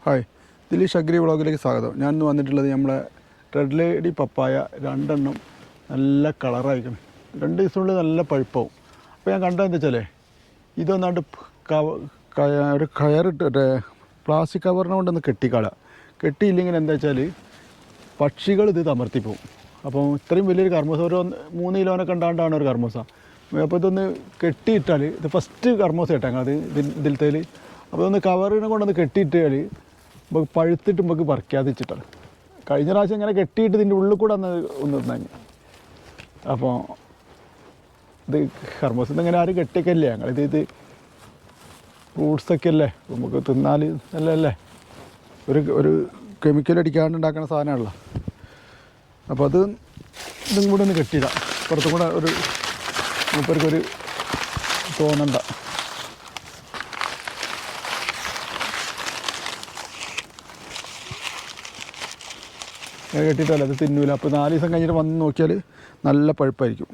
Hi, Dileesh agri വ്ളോഗിലേക്ക് സ്വാഗതം. ഞാൻ ഇന്ന് വന്നിട്ടുള്ളത് നമ്മളെ റെഡ് ലേഡി പപ്പായ 2 എണ്ണം നല്ല കളറായിരിക്കണം. 2 ദിവസത്തിനുള്ളിൽ നല്ല പഴുപ്പാവും. അപ്പോൾ ഞാൻ കണ്ടതെന്ന് വെച്ചാലേ ഇതൊന്നാണ്ട് ഒരു കയറിട്ട് പ്ലാസ്റ്റിക് കവറിനെ കൊണ്ടൊന്ന് കെട്ടിക്കളയുക. കെട്ടിയില്ലെങ്കിൽ എന്താ വെച്ചാൽ പക്ഷികൾ ഇത് തമർത്തിപ്പോവും. അപ്പോൾ ഇത്രയും വലിയൊരു കർമ്മൂസ ഒരു 3 കിലോനൊക്കെ ഉണ്ടാണ്ടാണ് ഒരു കർമ്മൂസ. അപ്പോൾ ഇതൊന്ന് കെട്ടിയിട്ടാൽ ഇത് ഫസ്റ്റ് കർമ്മൂസ ഇട്ടാൽ അത് ഇതിലത്തേൽ. അപ്പോൾ ഒന്ന് കവറിനെ കൊണ്ടൊന്ന് കെട്ടിയിട്ടാൽ നമുക്ക് പഴുത്തിട്ട് നമുക്ക് പറിക്കാതെ വെച്ചിട്ടാണ്. കഴിഞ്ഞ പ്രാവശ്യം ഇങ്ങനെ കെട്ടിയിട്ട് ഇതിൻ്റെ ഉള്ളിൽ കൂടെ ഒന്ന് തന്നെ. അപ്പോൾ ഇത് കർമ്മൂസ ഇങ്ങനെ ആരും കെട്ടിയൊക്കെയല്ലേ ഞങ്ങളിത് ഫ്രൂട്ട്സൊക്കെ അല്ലേ നമുക്ക് തിന്നാൽ നല്ലതല്ലേ. ഒരു കെമിക്കൽ അടിക്കാണ്ട് ഉണ്ടാക്കുന്ന സാധനമാണല്ലോ. അപ്പോൾ ഇതും കൂടെ ഒന്ന് കെട്ടിയിടാം. പുറത്തും കൂടെ ഒരു മൂപ്പർക്കൊരു തോന്നണ്ട. കെട്ടിയിട്ടല്ല അത് തിന്നൂല. അപ്പോൾ 4 ദിവസം കഴിഞ്ഞിട്ട് വന്ന് നോക്കിയാൽ നല്ല പഴുപ്പായിരിക്കും.